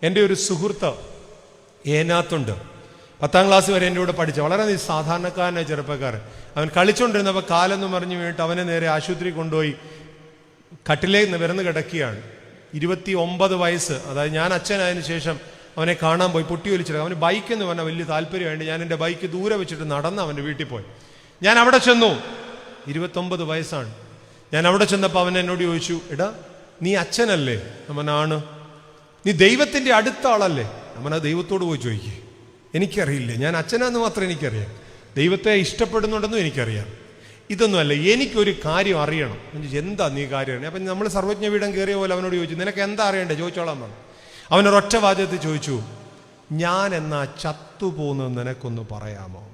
എൻ്റെ ഒരു സുഹൃത്ത് ഏനാത്തുണ്ട്. 10ാം ക്ലാസ് വരെ എൻ്റെ കൂടെ പഠിച്ച വളരെ സാധാരണക്കാരനായ ചെറുപ്പക്കാരൻ. അവൻ കളിച്ചുകൊണ്ടിരുന്നപ്പോൾ കാലെന്ന് മറിഞ്ഞു വീണിട്ട് അവനെ നേരെ ആശുപത്രി കൊണ്ടുപോയി കട്ടിലേക്ക് നിവർന്ന് കിടക്കുകയാണ്. 29 വയസ്സ്. അതായത് ഞാൻ അച്ഛനായതിനു ശേഷം അവനെ കാണാൻ പോയി. പൊട്ടി ഒലിച്ചിട്ട് അവന് ബൈക്ക് എന്ന് പറഞ്ഞാൽ വലിയ താല്പര്യമായിട്ട് ഞാൻ എൻ്റെ ബൈക്ക് ദൂരെ വെച്ചിട്ട് നടന്ന് അവൻ്റെ വീട്ടിൽ പോയി. ഞാൻ അവിടെ ചെന്നു. 29 വയസ്സാണ്. ഞാൻ അവിടെ ചെന്നപ്പോൾ അവൻ എന്നോട് ചോദിച്ചു, എടാ നീ അച്ഛനല്ലേ? അവനാണ്. നീ ദൈവത്തിൻ്റെ അടുത്ത ആളല്ലേ? അവനാ ദൈവത്തോട് പോയി ചോദിക്കേ. എനിക്കറിയില്ല, ഞാൻ അച്ഛനാന്ന് മാത്രം എനിക്കറിയാം. ദൈവത്തെ ഇഷ്ടപ്പെടുന്നുണ്ടെന്നും എനിക്കറിയാം. ഇതൊന്നുമല്ല, എനിക്കൊരു കാര്യം അറിയണം. എന്താ നീ കാര്യം അറിയണം? അപ്പം നമ്മൾ സർവജ്ഞ പീഠം കയറിയ പോലെ അവനോട് ചോദിച്ചു, നിനക്ക് എന്താ അറിയണ്ടേ? ചോദിച്ചോളാൻ പറഞ്ഞു. അവനൊരൊറ്റ വാചകത്തിൽ ചോദിച്ചു, ഞാൻ എന്നാ ചത്തുപോകുന്നത് നിനക്കൊന്ന് പറയാമോ?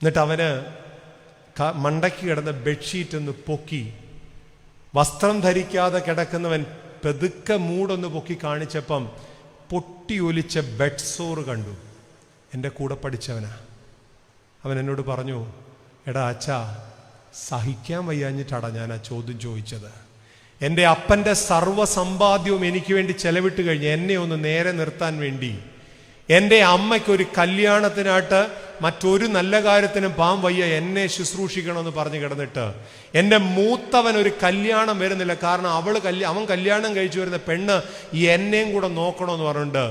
എന്നിട്ട് അവന് മണ്ടയ്ക്ക് കിടന്ന ബെഡ്ഷീറ്റ് ഒന്ന് പൊക്കി, വസ്ത്രം ധരിക്കാതെ കിടക്കുന്നവൻ പെതുക്കെ മൂടൊന്ന് പൊക്കി കാണിച്ചപ്പം പൊട്ടി ഒലിച്ച ബെഡ് സോറ് കണ്ടു. എൻ്റെ കൂടെ പഠിച്ചവനാ. അവൻ എന്നോട് പറഞ്ഞു, എടാ അച്ഛാ, സഹിക്കാൻ വയ്യാഞ്ഞിട്ടാടാ ഞാൻ ആ ചോദ്യം ചോദിച്ചത്. എൻ്റെ അപ്പൻ്റെ സർവ്വസമ്പാദ്യവും എനിക്ക് വേണ്ടി ചെലവിട്ട് കഴിഞ്ഞ് എന്നെ ഒന്ന് നേരെ നിർത്താൻ വേണ്ടി എൻ്റെ അമ്മയ്ക്കൊരു കല്യാണത്തിനായിട്ട് മറ്റൊരു നല്ല കാര്യത്തിനും പാം വയ്യ, എന്നെ ശുശ്രൂഷിക്കണമെന്ന് പറഞ്ഞു കിടന്നിട്ട് എൻ്റെ മൂത്തവൻ ഒരു കല്യാണം വരുന്നില്ല. കാരണം അവൻ കല്യാണം കഴിച്ചു വരുന്ന പെണ്ണ് എന്നെയും കൂടെ നോക്കണമെന്ന് പറഞ്ഞിട്ടുണ്ട്.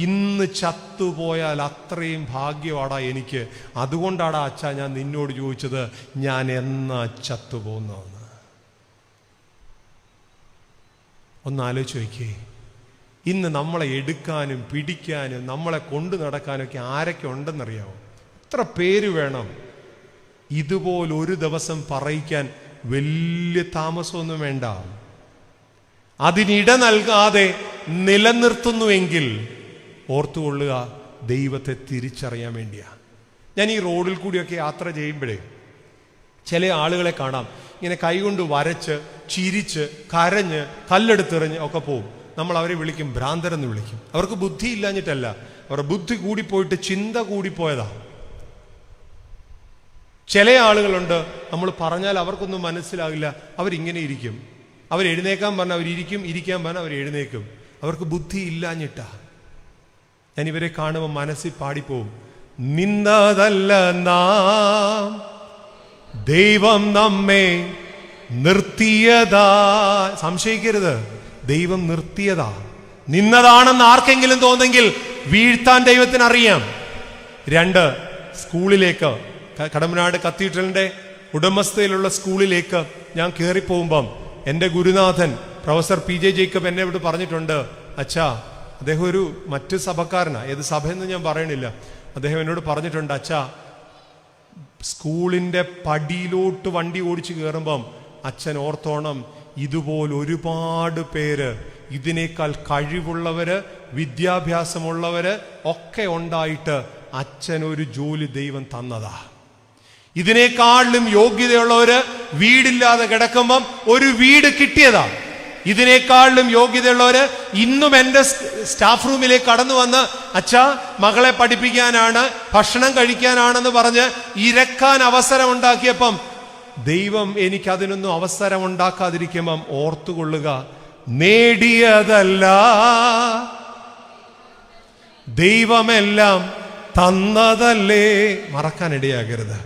ഇന്ന് ചത്തുപോയാൽ അത്രയും ഭാഗ്യമാടാ എനിക്ക്. അതുകൊണ്ടാടാ അച്ഛാ ഞാൻ നിന്നോട് ചോദിച്ചത്, ഞാൻ എന്നാ ചത്തുപോകുന്നതെന്ന്. ഒന്ന് ആലോചിച്ച് നോക്കിയേ. ഇന്ന് നമ്മളെ എടുക്കാനും പിടിക്കാനും നമ്മളെ കൊണ്ടു നടക്കാനൊക്കെ ആരൊക്കെ ഉണ്ടെന്നറിയാമോ? എത്ര പേര് വേണം? ഇതുപോലൊരു ദിവസം പറയിക്കാൻ വലിയ താമസമൊന്നും വേണ്ട. അതിനിട നൽകാതെ നിലനിർത്തുന്നുവെങ്കിൽ ഓർത്തുകൊള്ളുക, ദൈവത്തെ തിരിച്ചറിയാൻ വേണ്ടിയാ. ഞാൻ ഈ റോഡിൽ കൂടിയൊക്കെ യാത്ര ചെയ്യുമ്പോഴേ ചില ആളുകളെ കാണാം, ഇങ്ങനെ കൈകൊണ്ട് വരച്ച് ചിരിച്ച് കരഞ്ഞ് കല്ലെടുത്തെറിഞ്ഞ് ഒക്കെ പോവും. നമ്മൾ അവരെ വിളിക്കും ഭ്രാന്തരെന്ന് വിളിക്കും. അവർക്ക് ബുദ്ധി ഇല്ലാഞ്ഞിട്ടല്ല, അവരുടെ ബുദ്ധി കൂടിപ്പോയിട്ട് ചിന്ത കൂടിപ്പോയതാ. ചില ആളുകളുണ്ട്, നമ്മൾ പറഞ്ഞാൽ അവർക്കൊന്നും മനസ്സിലാകില്ല, അവരിങ്ങനെ ഇരിക്കും. അവരെഴുന്നേക്കാൻ പറഞ്ഞാൽ അവരിയ്ക്കും, ഇരിക്കാൻ പറഞ്ഞാൽ അവർ എഴുന്നേക്കും. അവർക്ക് ബുദ്ധി ഇല്ലാഞ്ഞിട്ടാ. ഞാൻ ഇവരെ കാണുമ്പോൾ മനസ്സിൽ പാടിപ്പോവും, നിന്നതല്ല നാം, ദൈവം നമ്മെ നിർത്തിയതാ. സംശയിക്കരുത്, ദൈവം നിർത്തിയതാ. നിന്നതാണെന്ന് ആർക്കെങ്കിലും തോന്നെങ്കിൽ വീഴ്ത്താൻ ദൈവത്തിന് അറിയാം. 2, സ്കൂളിലേക്ക്, കടമ്പനാട് കത്തീഡ്രലിന്റെ ഉടമസ്ഥയിലുള്ള സ്കൂളിലേക്ക് ഞാൻ കയറിപ്പോകുമ്പം എൻ്റെ ഗുരുനാഥൻ പ്രൊഫസർ PJ ജേക്കബ് എന്നെ ഇവിടെ പറഞ്ഞിട്ടുണ്ട്, അച്ഛാ, അദ്ദേഹം ഒരു മറ്റു സഭക്കാരനാ, ഏത് സഭയെന്ന് ഞാൻ പറയണില്ല. അദ്ദേഹം എന്നോട് പറഞ്ഞിട്ടുണ്ട്, അച്ഛാ, സ്കൂളിൻ്റെ പടിയിലോട്ട് വണ്ടി ഓടിച്ച് കയറുമ്പം അച്ഛൻ ഓർത്തോണം, ഇതുപോലെ ഒരുപാട് പേര്, ഇതിനേക്കാൾ കഴിവുള്ളവര്, വിദ്യാഭ്യാസമുള്ളവര് ഒക്കെ ഉണ്ടായിട്ട് അച്ഛനൊരു ജോലി ദൈവം തന്നതാ. ഇതിനേക്കാളും യോഗ്യതയുള്ളവര് വീടില്ലാതെ കിടക്കുമ്പം ഒരു വീട് കിട്ടിയതാ. ഇതിനേക്കാളും യോഗ്യതയുള്ളവര് ഇന്നും എൻ്റെ സ്റ്റാഫ് റൂമിലേക്ക് കടന്നു വന്ന്, അച്ഛാ, മകളെ പഠിപ്പിക്കാനാണ്, ഭക്ഷണം കഴിക്കാനാണെന്ന് പറഞ്ഞ് ഇരക്കാൻ അവസരം ഉണ്ടാക്കിയപ്പം ദൈവം എനിക്ക് അതിനൊന്നും അവസരം ഉണ്ടാക്കാതിരിക്കുമ്പം ഓർത്തുകൊള്ളുക, നേടിയതല്ല, ദൈവമെല്ലാം തന്നതല്ലേ. മറക്കാനിടയാകരുത്.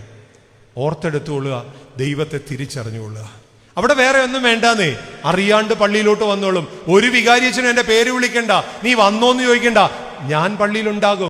ഓർത്തെടുത്തുകൊള്ളുക, ദൈവത്തെ തിരിച്ചറിഞ്ഞുകൊള്ളുക. അവിടെ വേറെ ഒന്നും വേണ്ടാന്നേ. അറിയാണ്ട് പള്ളിയിലോട്ട് വന്നോളും. ഒരു വികാരിയച്ഛനും എൻ്റെ പേര് വിളിക്കണ്ട, നീ വന്നോന്ന് ചോദിക്കണ്ട, ഞാൻ പള്ളിയിലുണ്ടാകും.